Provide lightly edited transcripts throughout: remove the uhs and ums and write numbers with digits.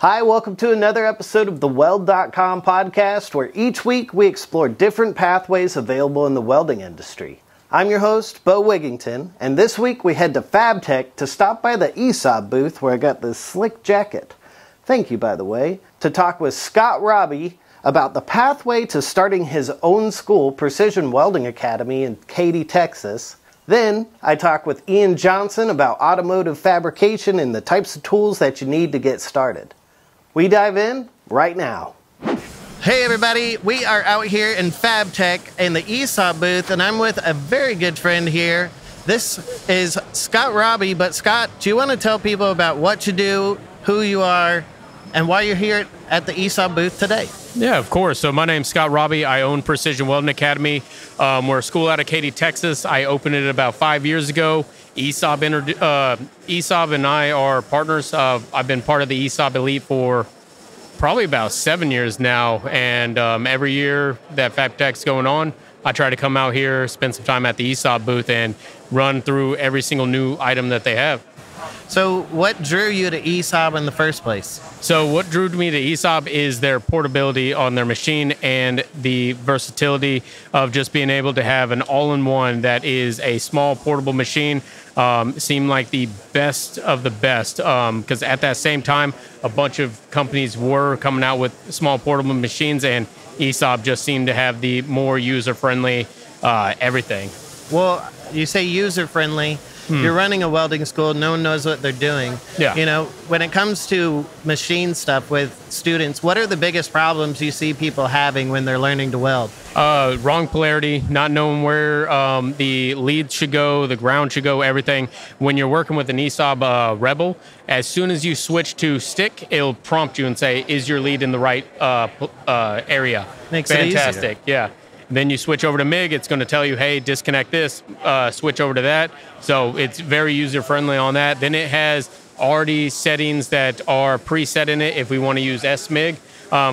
Hi, welcome to another episode of the Weld.com podcast, where each week we explore different pathways available in the welding industry. I'm your host, Beau Wigington, and this week we head to Fabtech to stop by the esab booth where I got this slick jacket. Thank you, by the way, to talk with Scott Raabe about the pathway to starting his own school, Precision Welding Academy in Katy, Texas. Then, I talk with Ian Johnson about automotive fabrication and the types of tools that you need to get started. We dive in right now. Hey everybody, we are out here in Fabtech in the esab booth, and I'm with a very good friend here. This is Scott Raabe, but Scott, do you want to tell people about what you do, who you are, and why you're here at the esab booth today? Yeah, of course. So my name's Scott Raabe. I own Precision Welding Academy. We're a school out of Katy, Texas. I opened it about 5 years ago. esab and I are partners. I've been part of the esab elite for probably about 7 years now. And every year that Fabtech's going on, I try to come out here, spend some time at the esab booth, and run through every single new item that they have. So what drew you to esab in the first place? So what drew me to esab is their portability on their machine and the versatility of just being able to have an all-in-one that is a small portable machine. Seemed like the best of the best, because at that same time, a bunch of companies were coming out with small portable machines, and esab just seemed to have the more user-friendly everything. Well, you say user-friendly. You're running a welding school. No one knows what they're doing. Yeah. You know, when it comes to machine stuff with students, what are the biggest problems you see people having when they're learning to weld? Wrong polarity, not knowing where the lead should go, the ground should go, everything. When you're working with an esab Rebel, as soon as you switch to stick, it'll prompt you and say, is your lead in the right area? Makes it easier. Fantastic, yeah. Then you switch over to MIG, it's going to tell you, hey, disconnect this, switch over to that. So it's very user-friendly on that. Then it has already settings that are preset in it if we want to use SMIG.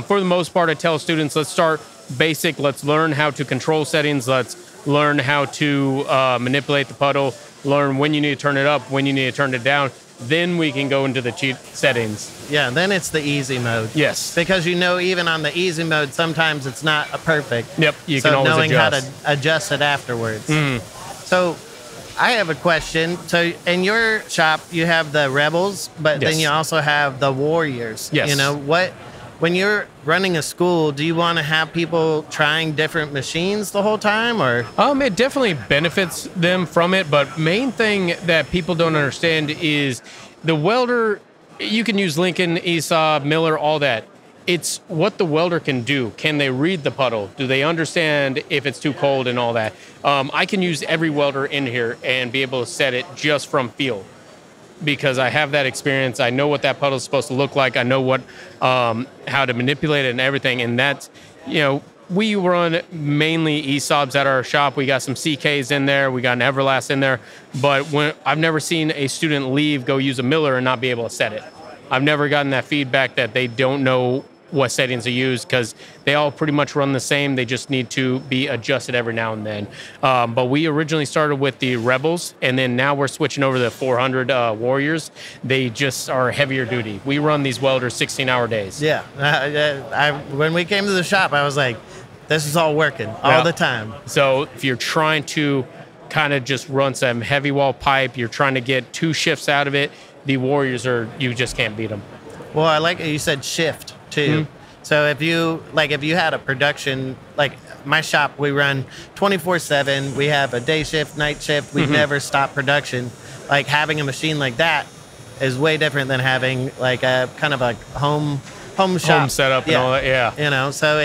For the most part, I tell students, let's start basic. Let's learn how to control settings. Let's learn how to manipulate the puddle, learn when you need to turn it up, when you need to turn it down. Then we can go into the cheat settings. Yeah, then it's the easy mode. Yes. Because you know, even on the easy mode, sometimes it's not a perfect. Yep, you can always knowing adjust. how to adjust it afterwards. So I have a question. So in your shop, you have the Rebels, but then you also have the Warriors. Yes. You know, when you're running a school, do you want to have people trying different machines the whole time, or? It definitely benefits them from it, but main thing that people don't understand is the welder, you can use Lincoln, esab, Miller, all that. It's what the welder can do. Can they read the puddle? Do they understand if it's too cold and all that? I can use every welder in here and be able to set it just from feel, because I have that experience. I know what that puddle is supposed to look like. I know what how to manipulate it and everything. And that's, you know, we run mainly esabs at our shop. We got some CKs in there. We got an Everlast in there. But I've never seen a student leave, go use a Miller and not be able to set it. I've never gotten that feedback that they don't know what settings to use, because they all pretty much run the same. They just need to be adjusted every now and then. But we originally started with the Rebels, and then now we're switching over to the 400 Warriors. They just are heavier duty. We run these welders 16-hour days. Yeah. When we came to the shop, I was like, this is all working all the time. So if you're trying to kind of just run some heavy wall pipe, you're trying to get 2 shifts out of it, the Warriors you just can't beat them. Well, I like you said shift too. So if you had a production, like my shop, we run 24/7. We have a day shift, night shift. We never stop production. Like having a machine like that is way different than having like a kind of a home shop. Home setup and all that, yeah. You know, so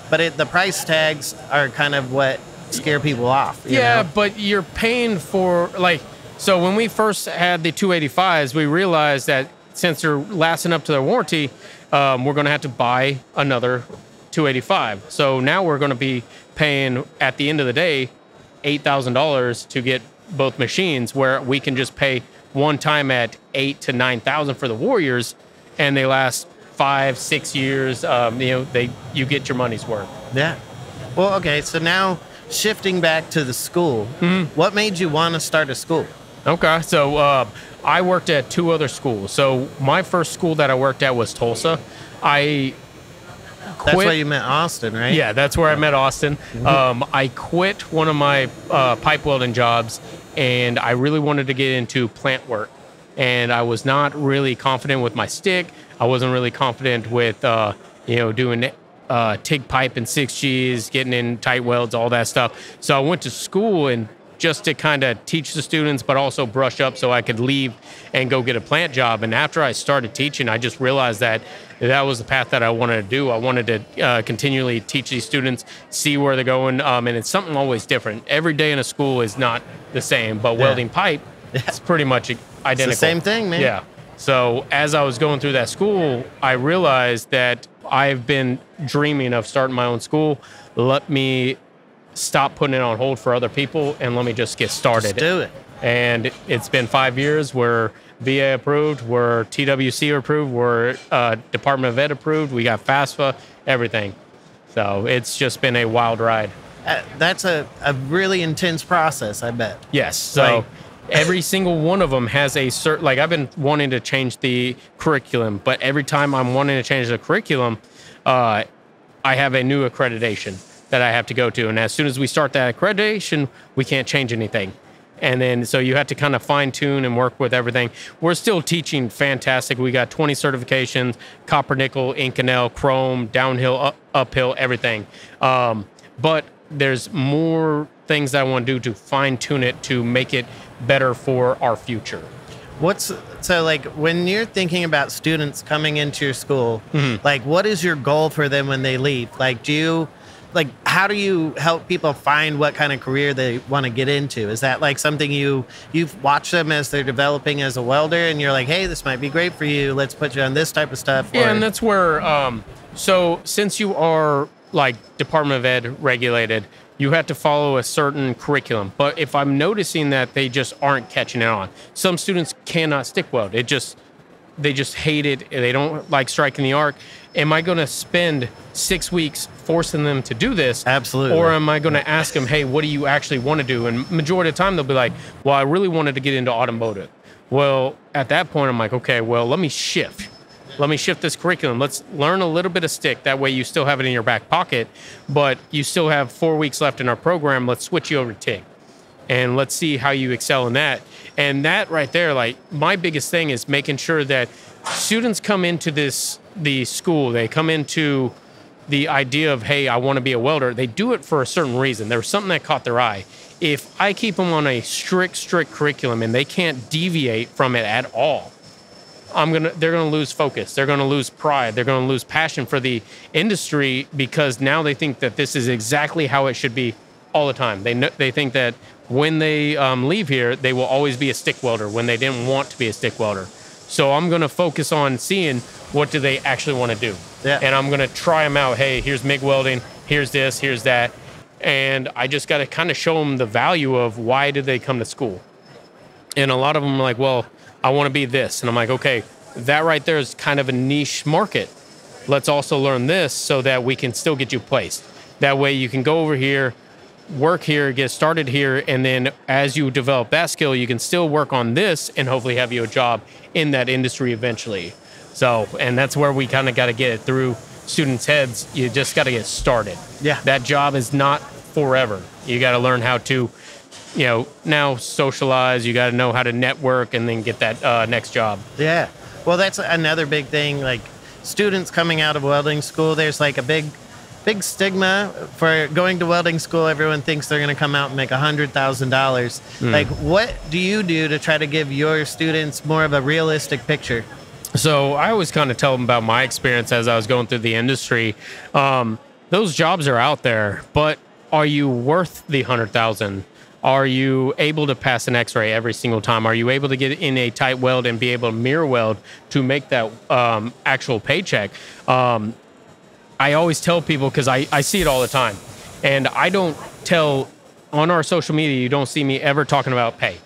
the price tags are kind of what scare people off. You know? But you're paying for, like, so when we first had the 285s, we realized that since they're lasting up to their warranty, we're going to have to buy another 285. So now we're going to be paying, at the end of the day, $8,000 to get both machines, where we can just pay one time at $8,000 to $9,000 for the Warriors, and they last 5-6 years. You get your money's worth. Yeah. Well, okay. So now shifting back to the school, what made you want to start a school? Okay, so I worked at 2 other schools. So my first school that I worked at was Tulsa. I quit. That's where you met Austin, right? Yeah, that's where I met Austin. I quit one of my pipe welding jobs, and I really wanted to get into plant work. And I was not really confident with my stick. I wasn't really confident with, doing TIG pipe and 6Gs, getting in tight welds, all that stuff. So I went to school and just to kind of teach the students, but also brush up so I could leave and go get a plant job. And after I started teaching, I just realized that was the path that I wanted to do. I wanted to continually teach these students, see where they're going. And it's something always different. Every day in a school is not the same, but welding pipe, it's pretty much identical. It's the same thing, man. Yeah. So as I was going through that school, I realized that I've been dreaming of starting my own school. Let me stop putting it on hold for other people and let me just get started. Just do it. And it's been 5 years. We're VA approved, we're TWC approved, we're Department of Ed approved, we got FAFSA, everything. So it's just been a wild ride. That's a really intense process, I bet. Yes. So every single one of them has a certain, like I've been wanting to change the curriculum, but every time I'm wanting to change the curriculum, I have a new accreditation that I have to go to. And as soon as we start that accreditation, we can't change anything. And then, so you have to kind of fine tune and work with everything. We're still teaching fantastic. We got 20 certifications, copper, nickel, Inconel, chrome, downhill, uphill, everything. But there's more things that I want to do to fine tune it to make it better for our future. So like when you're thinking about students coming into your school, like what is your goal for them when they leave? Like how do you help people find what kind of career they want to get into? Is that like something you've watched them as they're developing as a welder and you're like, hey, this might be great for you. Let's put you on this type of stuff. Yeah, and that's where, so since you are like Department of Ed regulated, you have to follow a certain curriculum. But if I'm noticing that they just aren't catching it on, some students cannot stick weld. They just hate it. They don't like striking the arc. Am I going to spend 6 weeks forcing them to do this? Absolutely. Or am I going to ask them, hey, what do you actually want to do? And majority of the time, they'll be like, well, I really wanted to get into automotive. Well, at that point, I'm like, okay, well, let me shift. Let me shift this curriculum. Let's learn a little bit of stick. That way you still have it in your back pocket, but you still have 4 weeks left in our program. Let's switch you over to TIG. And let's see how you excel in that. And that right there, like my biggest thing is making sure that students come into the school, they come into the idea of, hey, I want to be a welder. They do it for a certain reason. There was something that caught their eye. If I keep them on a strict curriculum and they can't deviate from it at all, they're gonna lose focus. They're gonna lose pride. They're gonna lose passion for the industry because now they think that this is exactly how it should be all the time. They think that when they leave here, they will always be a stick welder when they didn't want to be a stick welder. So I'm gonna focus on seeing what do they actually want to do. Yeah. And I'm gonna try them out. Hey, here's MIG welding. Here's this. Here's that. And I just got to kind of show them the value of why did they come to school. And a lot of them are like, well, I want to be this. And I'm like, okay, that right there is kind of a niche market. Let's also learn this so that we can still get you placed. That way you can go over here, work here, get started here, and then as you develop that skill, you can still work on this and hopefully have you a job in that industry eventually. So, and that's where we kind of got to get it through students' heads. You just got to get started. Yeah. That job is not forever. You got to learn how to, now socialize. You got to know how to network and then get that next job. Yeah. Well, that's another big thing. Like students coming out of welding school, there's like a big stigma for going to welding school. Everyone thinks they're going to come out and make $100,000. Like, what do you do to try to give your students more of a realistic picture? So I always kind of tell them about my experience as I was going through the industry. Those jobs are out there, but are you worth the $100,000? Are you able to pass an X-ray every single time? Are you able to get in a tight weld and be able to mirror weld to make that actual paycheck? I always tell people, because I see it all the time, and I don't tell, on our social media, you don't see me ever talking about pay.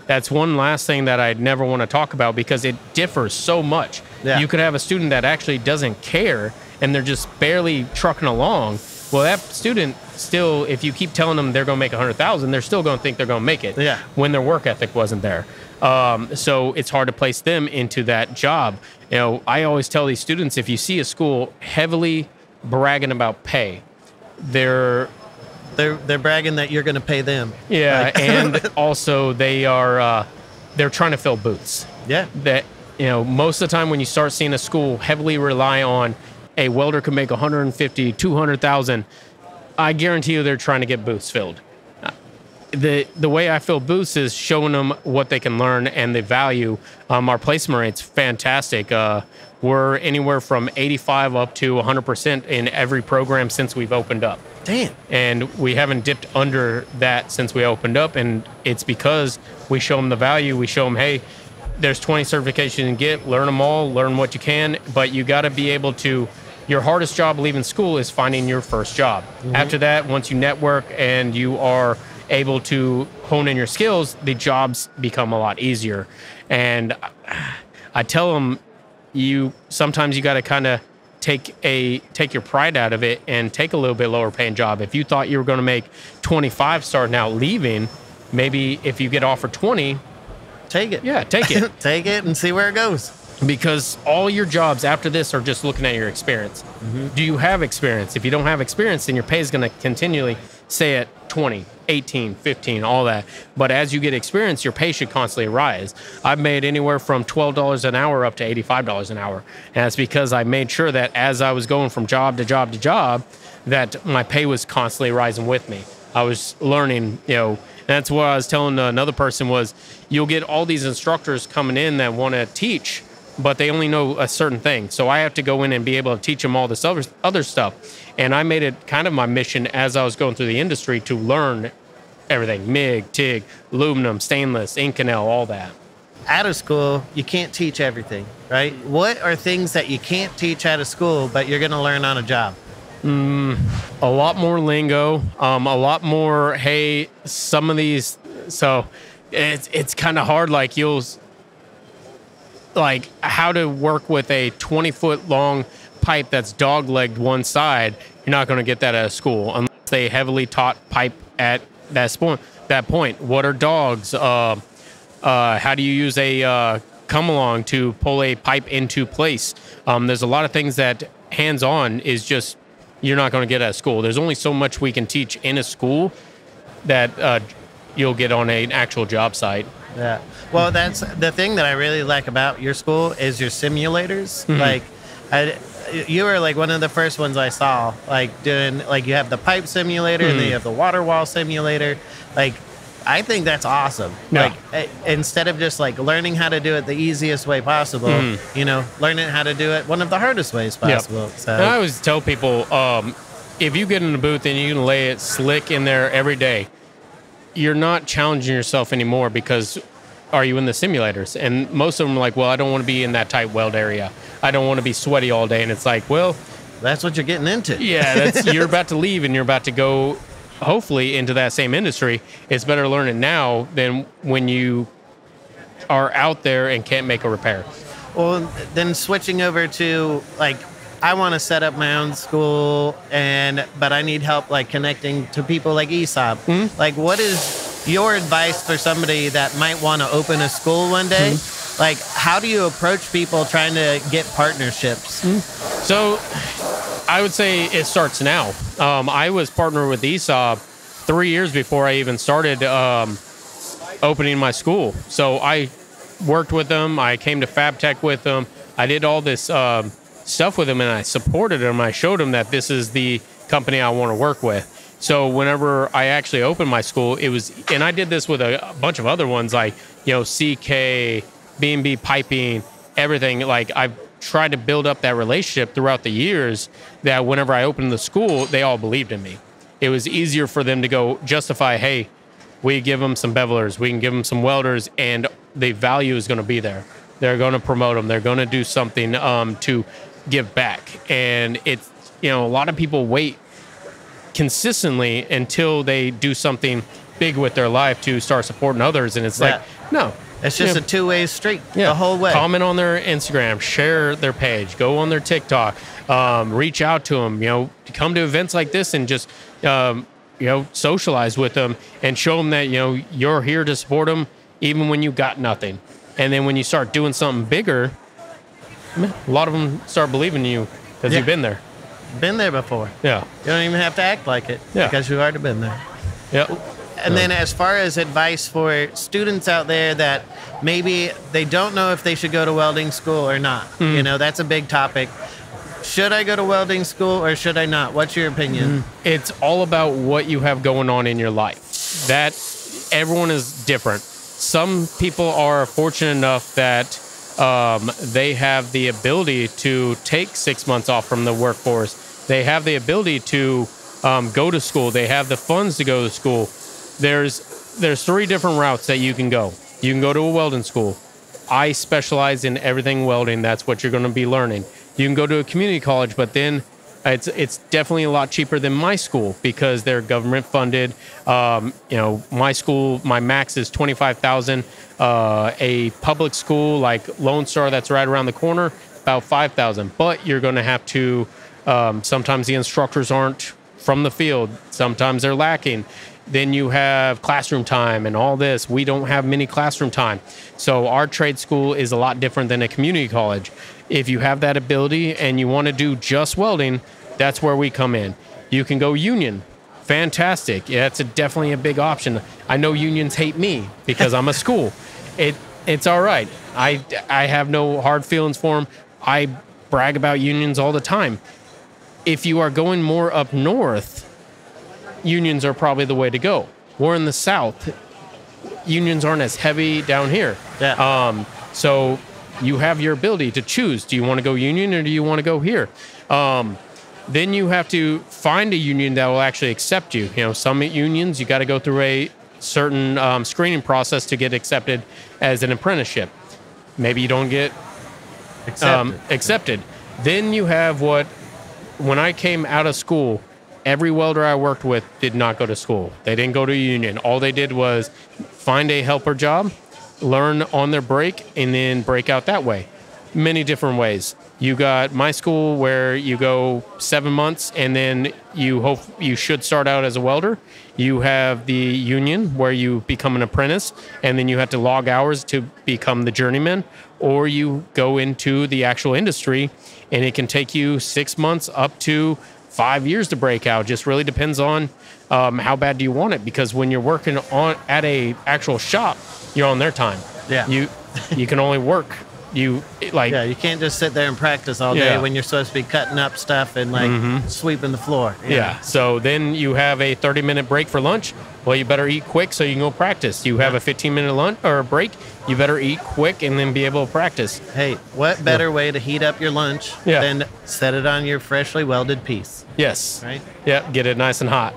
That's one last thing that I'd never want to talk about because it differs so much. Yeah. You could have a student that actually doesn't care and they're just barely trucking along. Well, that student still, if you keep telling them they're going to make 100,000, they're still going to think they're going to make it when their work ethic wasn't there. So it's hard to place them into that job. You know, I always tell these students, if you see a school heavily bragging about pay, they're bragging that you're going to pay them. Yeah, and also they're trying to fill booths. Yeah. That, you know, most of the time when you start seeing a school heavily rely on a welder can make 150, 200,000, I guarantee you they're trying to get booths filled. The way I fill booths is showing them what they can learn and the value. Our placement rate's fantastic. We're anywhere from 85 up to 100% in every program since we've opened up. Damn. And we haven't dipped under that since we opened up, and it's because we show them the value. We show them, hey, there's 20 certifications you can get, learn them all, learn what you can, but you got to be able to, your hardest job leaving school is finding your first job. Mm-hmm. After that, once you network and you are able to hone in your skills, the jobs become a lot easier. And I tell them, sometimes you got to kind of take your pride out of it and take a little bit lower paying job. If you thought you were going to make 25 starting out leaving, maybe if you get offered 20, take it. Yeah, take it. Take it and see where it goes. Because all your jobs after this are just looking at your experience. Mm-hmm. Do you have experience? If you don't have experience, then your pay is going to continually stay at 20, 18, 15, all that. But as you get experience, your pay should constantly rise. I've made anywhere from $12 an hour up to $85 an hour. And that's because I made sure that as I was going from job to job to job, that my pay was constantly rising with me. I was learning, you know, and that's what I was telling another person was, you'll get all these instructors coming in that want to teach, but they only know a certain thing. So I have to go in and be able to teach them all this other stuff. And I made it kind of my mission as I was going through the industry to learn everything, MIG, TIG, aluminum, stainless, Inconel, all that. Out of school, you can't teach everything, right? What are things that you can't teach out of school, but you're going to learn on a job? A lot more lingo, a lot more, hey, some of these, so it's kind of hard, like how to work with a 20-foot long pipe that's dog-legged one side. You're not going to get that at a school unless they heavily taught pipe at that point. What are dogs? How do you use a come-along to pull a pipe into place? There's a lot of things that hands-on is just you're not going to get at a school. There's only so much we can teach in a school that you'll get on an actual job site. Yeah. Well, that's the thing that I really like about your school is your simulators. Mm-hmm. You were like one of the first ones I saw, like doing, like you have the pipe simulator, mm-hmm. and then you have the water wall simulator. Like, I think that's awesome. Yeah. Like, instead of just like learning how to do it the easiest way possible, mm-hmm. you know, learning how to do it one of the hardest ways possible. Yep. So. And I always tell people, if you get in the booth and you can lay it slick in there every day, you're not challenging yourself anymore because are you in the simulators? And most of them are like, well, I don't want to be in that tight weld area. I don't want to be sweaty all day. And it's like, well, that's what you're getting into. Yeah, you're about to leave and you're about to go, hopefully, into that same industry. It's better to learn it now than when you are out there and can't make a repair. Well, then switching over to, like, I want to set up my own school, but I need help, like, connecting to people like esab. Mm-hmm. Like, what is your advice for somebody that might want to open a school one day? Mm-hmm. Like, how do you approach people trying to get partnerships? Mm-hmm. So I would say it starts now. I was partnered with esab 3 years before I even started opening my school. So I worked with them. I came to Fabtech with them. I did all this stuff with them, and I supported them. I showed them that this is the company I want to work with. So whenever I actually opened my school, it was, and I did this with a bunch of other ones, like, you know, CK, B&B Piping, everything. Like, I've tried to build up that relationship throughout the years that whenever I opened the school, they all believed in me. It was easier for them to go justify, hey, we give them some bevelers, we can give them some welders, and the value is going to be there. They're going to promote them. They're going to do something to give back. And it's, you know, a lot of people wait consistently until they do something big with their life to start supporting others. And it's like, no, It's just a two-way street the whole way. Comment on their Instagram, share their page, go on their TikTok, reach out to them, come to events like this and just, socialize with them and show them that, you're here to support them even when you got nothing. And then when you start doing something bigger, a lot of them start believing in you because you've been there. Been there before. Yeah. You don't even have to act like it because you've already been there. Yeah. And then as far as advice for students out there that maybe they don't know if they should go to welding school or not, that's a big topic. Should I go to welding school or should I not? What's your opinion? It's all about what you have going on in your life. That everyone is different. Some people are fortunate enough that they have the ability to take 6 months off from the workforce. They have the ability to go to school. They have the funds to go to school. There's 3 different routes that you can go. You can go to a welding school. I specialize in everything welding. That's what you're going to be learning. You can go to a community college, but then it's definitely a lot cheaper than my school because they're government funded. My school, my max is $25,000. A public school like Lone Star, that's right around the corner, about $5,000. But you're going to have to. Sometimes the instructors aren't from the field. Sometimes they're lacking. Then you have classroom time and all this. We don't have many classroom time. So our trade school is a lot different than a community college. If you have that ability and you want to do just welding, that's where we come in. You can go union. Fantastic. Yeah, it's definitely a big option. I know unions hate me because I'm a school. It's all right. I have no hard feelings for them. I brag about unions all the time. If you are going more up north, unions are probably the way to go. We're in the South. Unions aren't as heavy down here. Yeah. So you have your ability to choose. Do you want to go union or do you want to go here? Then you have to find a union that will actually accept you. Some unions, you got to go through a certain screening process to get accepted as an apprenticeship. Maybe you don't get accepted. Then you have when I came out of school, every welder I worked with did not go to school. They didn't go to a union. All they did was find a helper job, learn on their break, and then break out that way. Many different ways. You got my school where you go 7 months and then you should start out as a welder. You have the union where you become an apprentice and then you have to log hours to become the journeyman, or you go into the actual industry and it can take you 6 months up to 5 years to break out. Just really depends on how bad do you want it, because when you're working at a actual shop, you're on their time. Yeah. You can only work. You can't just sit there and practice all day when you're supposed to be cutting up stuff and sweeping the floor. Yeah. So then you have a 30-minute break for lunch. Well, you better eat quick so you can go practice. You have a 15-minute lunch or break. You better eat quick and then be able to practice. Hey, what better way to heat up your lunch than set it on your freshly welded piece? Yes. Right? Yeah. Get it nice and hot.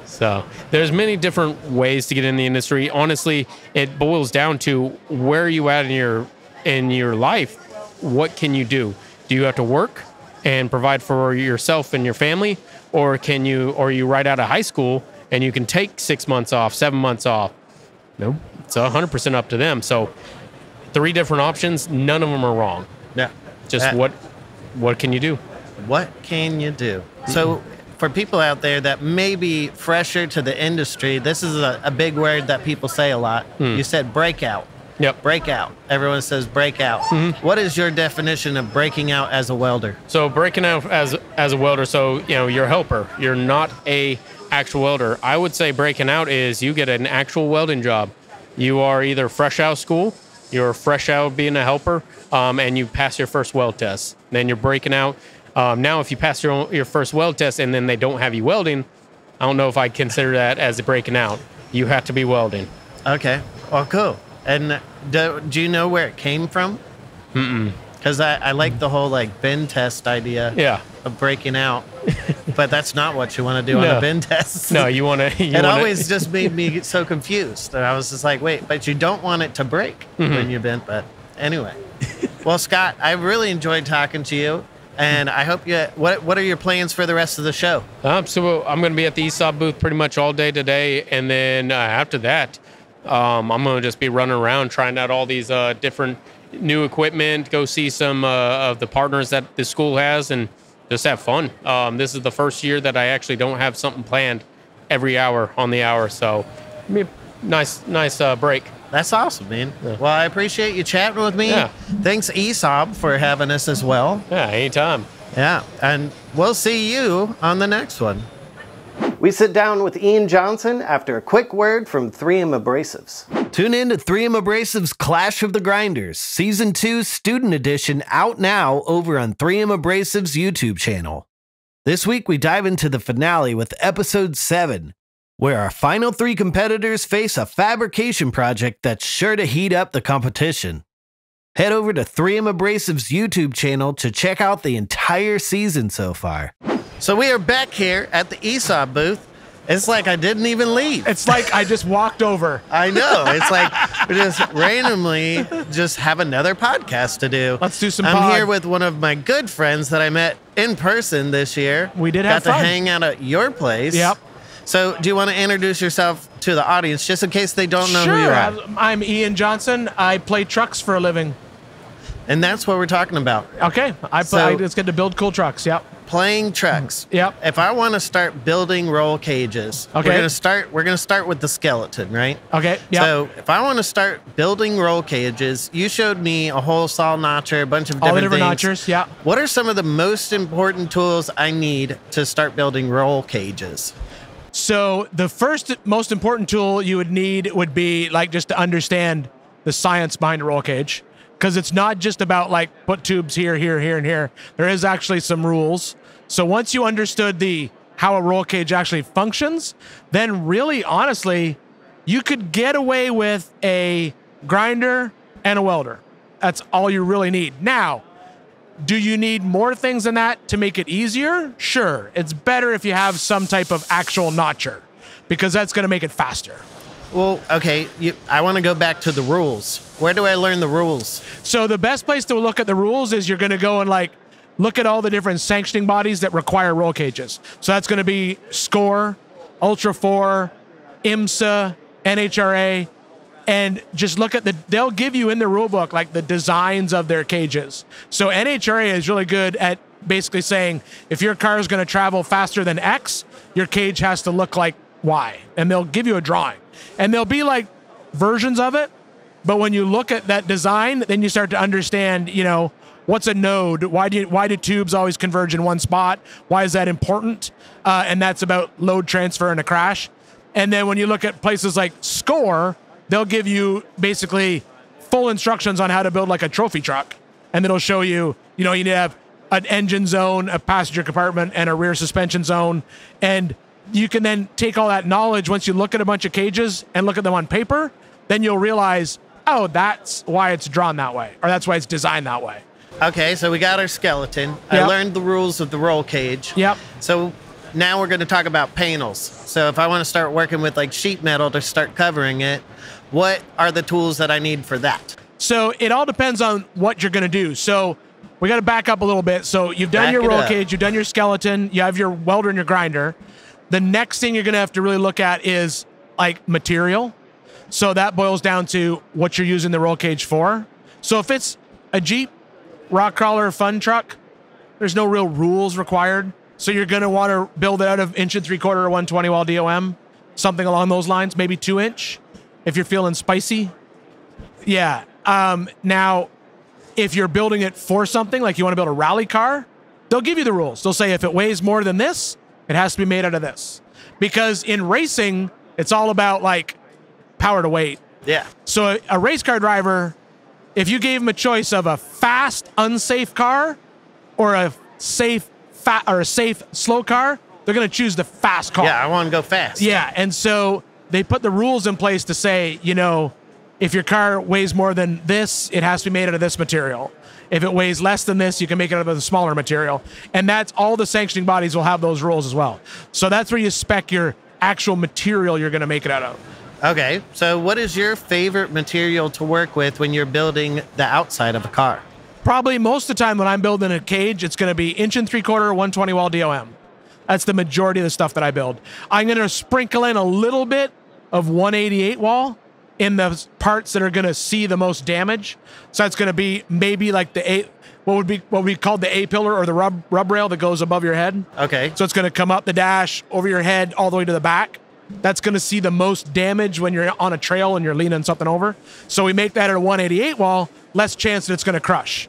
So there's many different ways to get in the industry. Honestly, it boils down to where are you at in your life. What can you do? Do you have to work and provide for yourself and your family, or are you right out of high school and you can take 6 months off, 7 months off? No, it's 100% up to them. So 3 different options, none of them are wrong. Yeah. Just what can you do? What can you do? So for people out there that may be fresher to the industry, this is a big word that people say a lot. You said breakout. Yep. Breakout. Everyone says breakout. What is your definition of breaking out as a welder? So breaking out as a welder, so you're a helper. You're not a actual welder. I would say breaking out is you get an actual welding job. You are either fresh out of school, you're fresh out being a helper, and you pass your first weld test. Then you're breaking out. Now, if you pass your first weld test and then they don't have you welding, I don't know if I'd consider that as a breaking out. You have to be welding. Okay. Well, cool. And do you know where it came from? Because I like the whole bin test idea of breaking out. But that's not what you want to do on a bin test. No, you want to... It always just made me so confused. And I was just like, wait, but you don't want it to break when you bend. But anyway. Well, Scott, I really enjoyed talking to you. And I hope what are your plans for the rest of the show? So I'm going to be at the esab booth pretty much all day today. And then after that, I'm going to just be running around trying out all these different new equipment, go see some of the partners that the school has, and just have fun. This is the first year that I actually don't have something planned every hour on the hour, so nice break. That's awesome, man. Yeah. Well, I appreciate you chatting with me. Yeah. Thanks, esab, for having us as well. Yeah, anytime. Yeah, and we'll see you on the next one. We sit down with Ian Johnson after a quick word from 3M Abrasives. Tune in to 3M Abrasives Clash of the Grinders, Season 2 Student Edition, out now over on 3M Abrasives YouTube channel. This week we dive into the finale with Episode 7, where our final 3 competitors face a fabrication project that's sure to heat up the competition. Head over to 3M Abrasives YouTube channel to check out the entire season so far. So we are back here at the esab booth. It's like I didn't even leave. It's like I just walked over. I know. It's like we just randomly just have another podcast to do. Let's do some I'm here with one of my good friends that I met in person this year. We did have fun. Got to fun. hang out at your place. Yep. So do you want to introduce yourself to the audience, just in case they don't know who you are? Sure. I'm Ian Johnson. I play trucks for a living. And that's what we're talking about. Okay. I just get to build cool trucks. Yep. Playing trucks. Yep. If I want to start building roll cages, okay, we're gonna start with the skeleton, right? Okay. Yep. So if I want to start building roll cages, you showed me a hole saw notcher, a bunch of all the different different things. notchers. Yeah. What are some of the most important tools I need to start building roll cages? So the first most important tool you would need would be like just to understand the science behind a roll cage, because it's not just about like put tubes here, here, here, and here. There is actually some rules. So once you understood how a roll cage actually functions, then really honestly, you could get away with a grinder and a welder. That's all you really need. Now, do you need more things than that to make it easier? Sure. It's better if you have some type of actual notcher, because that's going to make it faster. Well, okay, I want to go back to the rules. Where do I learn the rules? So the best place to look at the rules is you're going to go and like look at all the different sanctioning bodies that require roll cages. So that's going to be SCORE, Ultra 4, IMSA, NHRA, and just look at they'll give you in the rule book like the designs of their cages. So NHRA is really good at basically saying if your car is going to travel faster than X, your cage has to look like Y, and they'll give you a drawing. And there'll be like versions of it, but when you look at that design, then you start to understand, what's a node? Why do tubes always converge in one spot? Why is that important? And that's about load transfer in a crash. And then when you look at places like SCORE, they'll give you basically full instructions on how to build like a trophy truck. And it'll show you, you need to have an engine zone, a passenger compartment, and a rear suspension zone. And you can then take all that knowledge once you look at a bunch of cages and look at them on paper, then you'll realize, oh, that's why it's drawn that way, or that's why it's designed that way. Okay, so we got our skeleton. Yep. I learned the rules of the roll cage. Yep. So now we're going to talk about panels. So if I want to start working with like sheet metal to start covering it, what are the tools that I need for that? So it all depends on what you're going to do. So we got to back up a little bit. So you've done your roll cage, you've done your skeleton, you have your welder and your grinder. The next thing you're going to have to really look at is like material. So that boils down to what you're using the roll cage for. So if it's a Jeep, rock crawler, fun truck, there's no real rules required. So you're going to want to build it out of 1 3/4 or 120 wall DOM, something along those lines, maybe 2 inch if you're feeling spicy. Yeah. Now, if you're building it for something, like you want to build a rally car, they'll give you the rules. They'll say if it weighs more than this, it has to be made out of this. Because in racing, it's all about like power to weight. Yeah. So a race car driver, if you gave him a choice of a fast, unsafe car or a safe, slow car, they're going to choose the fast car. Yeah, I want to go fast. Yeah, and so they put the rules in place to say, if your car weighs more than this, it has to be made out of this material. If it weighs less than this, you can make it out of a smaller material. And that's all the sanctioning bodies will have those rules as well. So that's where you spec your actual material you're going to make it out of. Okay, so what is your favorite material to work with when you're building the outside of a car? Probably most of the time when I'm building a cage, it's going to be 1 3/4 120 wall DOM. That's the majority of the stuff that I build. I'm going to sprinkle in a little bit of 188 wall in the parts that are going to see the most damage. So that's going to be maybe like what we called the A-pillar or the rub rail that goes above your head. Okay. So it's going to come up the dash, over your head, all the way to the back. That's going to see the most damage when you're on a trail and you're leaning something over. So we make that at a 188 wall, less chance that it's going to crush.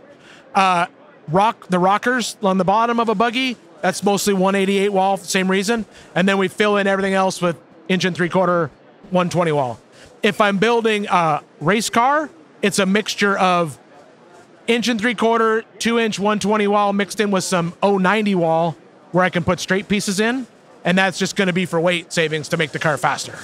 The rockers on the bottom of a buggy, that's mostly 188 wall, same reason. And then we fill in everything else with 1 3/4, 120 wall. If I'm building a race car, it's a mixture of 1 3/4, 2-inch 120 wall mixed in with some 090 wall where I can put straight pieces in. And that's just going to be for weight savings to make the car faster.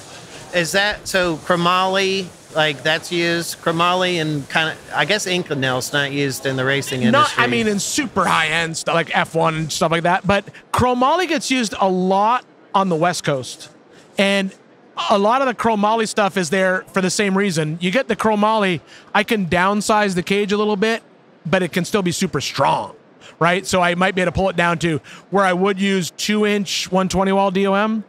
Is that, so chromoly, like that's used, chromoly and kind of, I guess Inconel's not used in the racing industry. I mean, in super high-end stuff like F1 and stuff like that. But chromoly gets used a lot on the West Coast. And a lot of the chromoly stuff is there for the same reason. You get the chromoly, I can downsize the cage a little bit, but it can still be super strong, right? So I might be able to pull it down to where I would use 2-inch 120 wall DOM.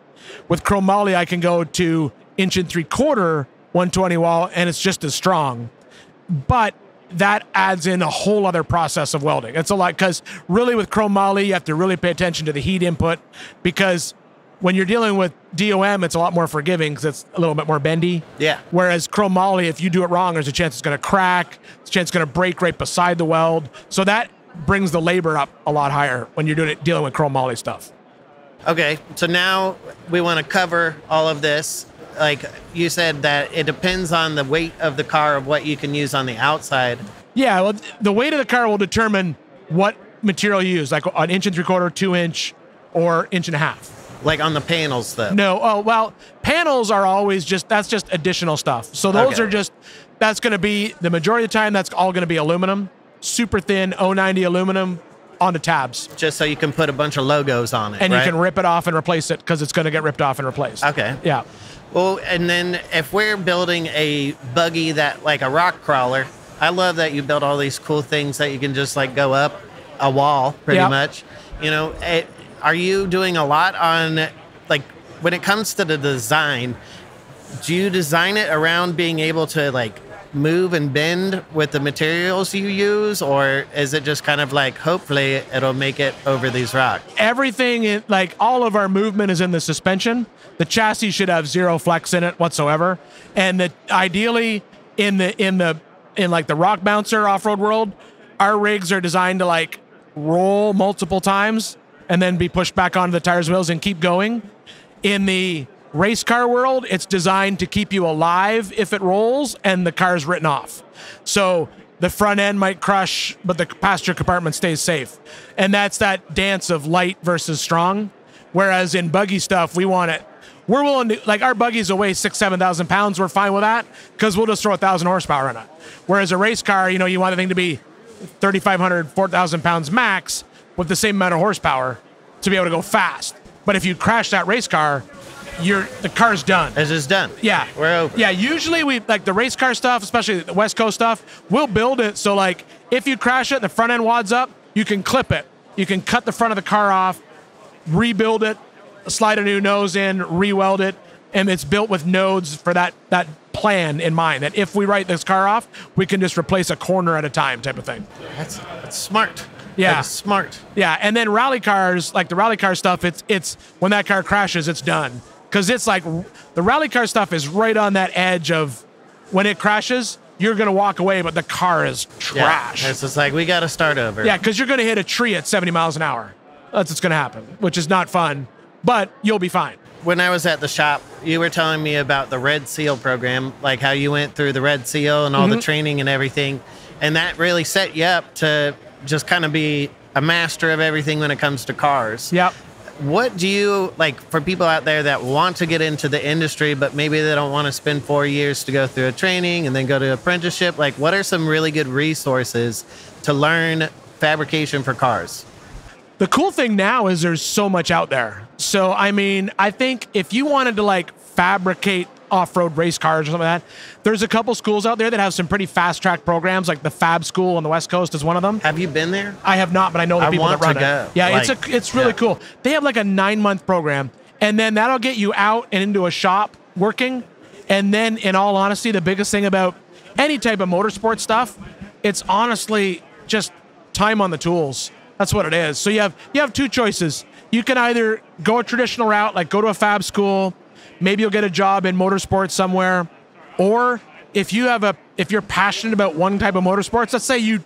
With chromoly, I can go to 1 3/4 120 wall, and it's just as strong. But that adds in a whole other process of welding. It's a lot, because really with chromoly, you have to really pay attention to the heat input, because when you're dealing with DOM, it's a lot more forgiving because it's a little bit more bendy. Yeah. Whereas chromoly, if you do it wrong, there's a chance it's going to crack. There's a chance it's going to break right beside the weld. So that brings the labor up a lot higher when you're dealing with chromoly stuff. Okay, so now we want to cover all of this. Like you said that it depends on the weight of the car of what you can use on the outside. Yeah, well, the weight of the car will determine what material you use, like an 1 3/4, 2-inch, or 1.5 inches. Like on the panels, though. No, oh, well, panels are always that's just additional stuff. So those are that's going to be, the majority of the time, that's all going to be aluminum, super thin 090 aluminum onto tabs. Just so you can put a bunch of logos on it, and right? you can rip it off and replace it, because it's going to get ripped off and replaced. Okay. Yeah. Well, and then if we're building a buggy that, like a rock crawler, I love that you build all these cool things that you can just like go up a wall pretty much. You know, are you doing a lot on, like, when it comes to the design, do you design it around being able to like move and bend with the materials you use, or is it just kind of like, hopefully it'll make it over these rocks? Everything, like all of our movement is in the suspension. The chassis should have zero flex in it whatsoever. And ideally in like the rock bouncer off-road world, our rigs are designed to like roll multiple times and then be pushed back onto the tires, wheels, and keep going. In the race car world, it's designed to keep you alive if it rolls and the car's written off. So the front end might crush, but the passenger compartment stays safe. And that's that dance of light versus strong. Whereas in buggy stuff, we're willing to, like, our buggies will weigh 6,000 to 7,000 pounds. We're fine with that because we'll just throw 1,000 horsepower in it. Whereas a race car, you want the thing to be 3,500, 4,000 pounds max with the same amount of horsepower to be able to go fast. But if you crash that race car, the car's done. It's just done. Yeah. We're over. Yeah, usually we, like the race car stuff, especially the West Coast stuff, we'll build it so like if you crash it and the front end wads up, you can clip it. You can cut the front of the car off, rebuild it, slide a new nose in, re-weld it, and it's built with nodes for that plan in mind, that if we write this car off, we can just replace a corner at a time type of thing. That's smart. Yeah. That's smart. Yeah, and then rally cars, like the rally car stuff, it's when that car crashes, it's done. Because it's like, the rally car stuff is right on that edge of when it crashes, you're going to walk away, but the car is trash. Yeah, it's just like, we got to start over. Yeah, because you're going to hit a tree at 70 miles an hour. That's what's going to happen, which is not fun, but you'll be fine. When I was at the shop, you were telling me about the Red Seal program, like how you went through the Red Seal and all the training and everything. And that really set you up to just kind of be a master of everything when it comes to cars. Yep. What do you, like, for people out there that want to get into the industry, but maybe they don't want to spend 4 years to go through a training and then go to apprenticeship, like, what are some really good resources to learn fabrication for cars? The cool thing now is there's so much out there. So, I mean, I think if you wanted to, like, fabricate off-road race cars or something like that, there's a couple schools out there that have some pretty fast-track programs, like the Fab School on the West Coast is one of them. Have you been there? I have not, but I know the people that run it. Yeah, like, it's really cool. They have like a 9-month program, and then that'll get you out and into a shop working, And then, in all honesty, the biggest thing about any type of motorsport stuff, it's honestly just time on the tools. That's what it is. So you have two choices. You can either go a traditional route, like go to a fab school, maybe you'll get a job in motorsports somewhere, or if you're passionate about one type of motorsports, let's say you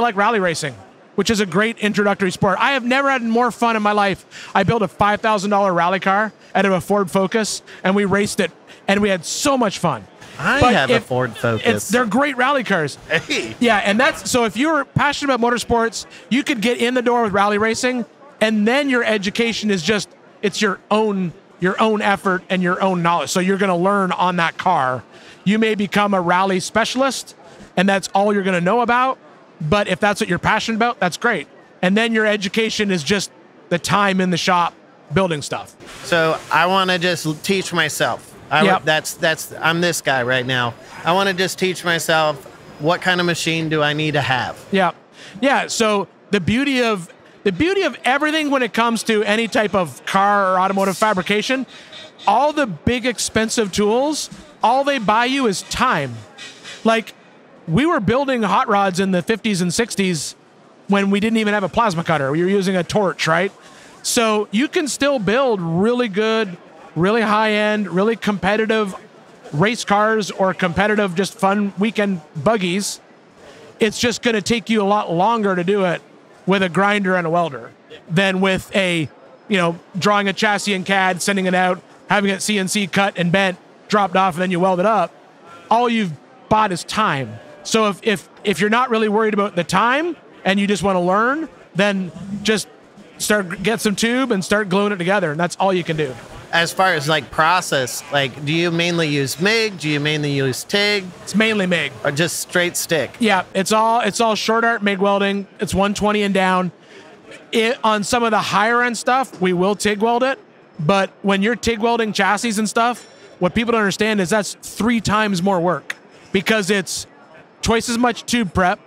like rally racing, which is a great introductory sport. I have never had more fun in my life. I built a $5,000 rally car out of a Ford Focus, and we raced it, and we had so much fun. I have a Ford Focus. They're great rally cars. Hey. Yeah, and so if you're passionate about motorsports, you could get in the door with rally racing, and then your education is it's your own effort and your own knowledge. So you're going to learn on that car. You may become a rally specialist, and that's all you're going to know about. But if that's what you're passionate about, that's great. And then your education is just the time in the shop building stuff. So I want to just teach myself. I'm this guy right now. I want to just teach myself, what kind of machine do I need to have? Yeah. So the beauty of everything when it comes to any type of car or automotive fabrication, all the big expensive tools, all they buy you is time. Like, we were building hot rods in the 50s and 60s when we didn't even have a plasma cutter. We were using a torch, right? So you can still build really good, really high-end, really competitive race cars or competitive, just fun weekend buggies. It's just going to take you a lot longer to do it with a grinder and a welder than with drawing a chassis in CAD, sending it out, having it CNC cut and bent, dropped off, and then you weld it up. All you've bought is time. So if you're not really worried about the time and you just want to learn, then just get some tube and start gluing it together, and that's all you can do. As far as like process, like, do you mainly use MIG? Do you mainly use TIG? It's mainly MIG. Or just straight stick? Yeah, it's all short arc MIG welding. It's 120 and down. On some of the higher end stuff, we will TIG weld it. But when you're TIG welding chassis and stuff, what people don't understand is that's 3 times more work, because it's twice as much tube prep.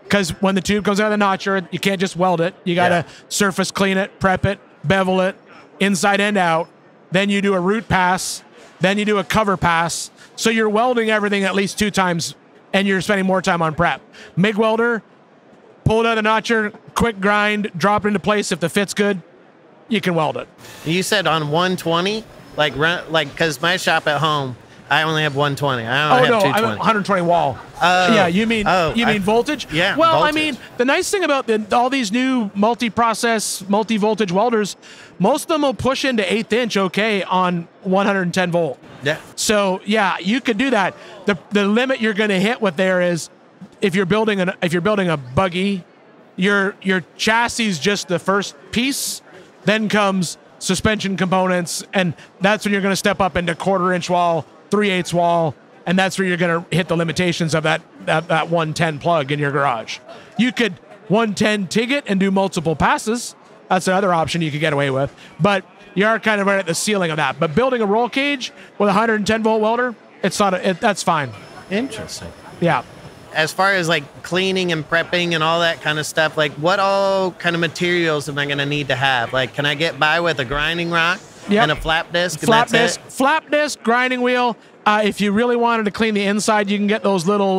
Because when the tube comes out of the notcher, you can't just weld it. You got to surface clean it, prep it, bevel it, inside and out. Then you do a root pass. Then you do a cover pass. So you're welding everything at least 2 times, and you're spending more time on prep. MIG welder, pull it out of the notcher, quick grind, drop it into place. If the fit's good, you can weld it. You said on 120, like because my shop at home, I only have 120. I don't have 220. 120 wall. Yeah, you mean voltage? Yeah. Well, voltage. I mean, the nice thing about all these new multi-process, multi-voltage welders, most of them will push into 1/8 inch okay on 110 volt. Yeah. So yeah, you could do that. The limit you're going to hit with there is if you're building a buggy, your chassis is just the first piece. Then comes suspension components, and that's when you're going to step up into 1/4 inch wall, 3/8 wall, and that's where you're going to hit the limitations of that 110 plug in your garage. You could 110 TIG it and do multiple passes. That's another option you could get away with, but you are kind of right at the ceiling of that. But building a roll cage with a 110 volt welder, that's fine. Interesting. Yeah. As far as like cleaning and prepping and all that kind of stuff, like what all kind of materials am I going to need to have? Like, can I get by with a grinding rock and a flap disc? Flap disc, grinding wheel. If you really wanted to clean the inside, you can get those little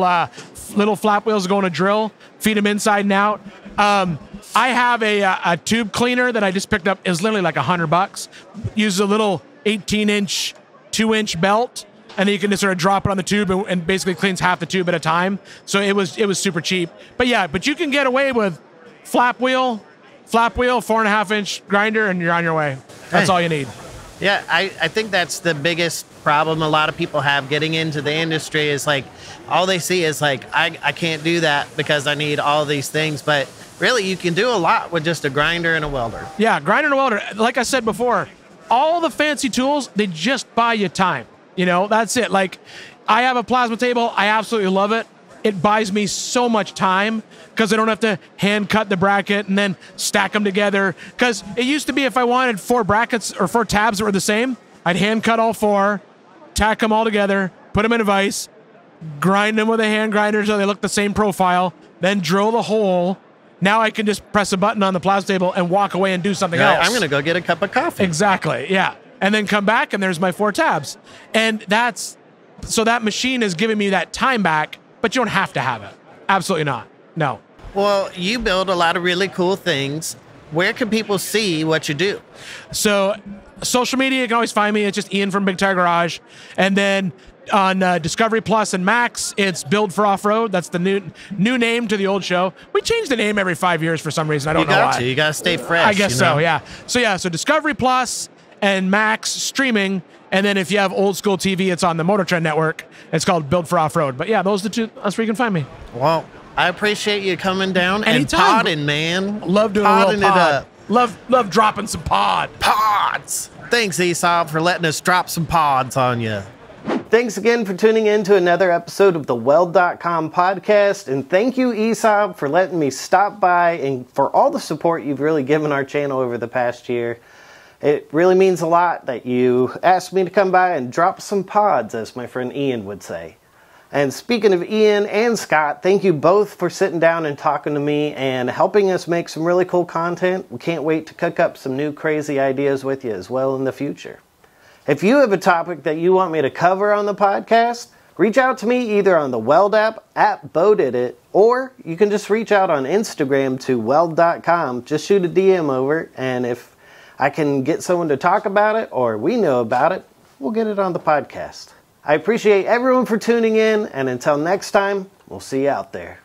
flap wheels that go in a drill, feed them inside and out. I have a tube cleaner that I just picked up. Is literally like $100. Uses a little 18-inch, 2-inch belt, and then you can just sort of drop it on the tube and basically cleans half the tube at a time. So it was super cheap. But yeah, you can get away with flap wheel, 4.5-inch grinder, and you're on your way. That's all you need. Yeah, I think that's the biggest problem a lot of people have getting into the industry is like, all they see is like, I can't do that because I need all these things. But really, you can do a lot with just a grinder and a welder. Yeah, grinder and a welder. Like I said before, all the fancy tools, they just buy you time. That's it. Like, I have a plasma table. I absolutely love it. It buys me so much time because I don't have to hand cut the bracket and then stack them together. Because it used to be if I wanted 4 brackets or 4 tabs that were the same, I'd hand cut all 4, tack them all together, put them in a vise, grind them with a hand grinder so they look the same profile, then drill the hole. Now I can just press a button on the plasma table and walk away and do something else. I'm going to go get a cup of coffee. Exactly, yeah. And then come back and there's my 4 tabs. And that's So that machine is giving me that time back, but you don't have to have it. Absolutely not. No. Well, you build a lot of really cool things. Where can people see what you do? So social media, you can always find me. It's just Ian from Big Tire Garage. And then on Discovery Plus and Max, it's Build for Off-Road. That's the new name to the old show. We change the name every 5 years for some reason. I don't know why. You got to stay fresh. I guess so, yeah. So Discovery Plus and Max streaming. And then if you have old school TV, it's on the Motor Trend Network. It's called Build for Off-Road. But yeah, those are the two. That's where you can find me. Well, I appreciate you coming down Anytime. and podding, man. Love doing a little pod. Love dropping some pods. Thanks, esab, for letting us drop some pods on you. Thanks again for tuning in to another episode of the Weld.com podcast. And thank you, esab, for letting me stop by and for all the support you've really given our channel over the past year. It really means a lot that you asked me to come by and drop some pods, as my friend Ian would say. And speaking of Ian and Scott, thank you both for sitting down and talking to me and helping us make some really cool content. We can't wait to cook up some new crazy ideas with you as well in the future. If you have a topic that you want me to cover on the podcast, reach out to me either on the Weld app, at Beau did it, or you can just reach out on Instagram to Weld.com. Just shoot a DM over, and if I can get someone to talk about it or we know about it, we'll get it on the podcast. I appreciate everyone for tuning in, and until next time, we'll see you out there.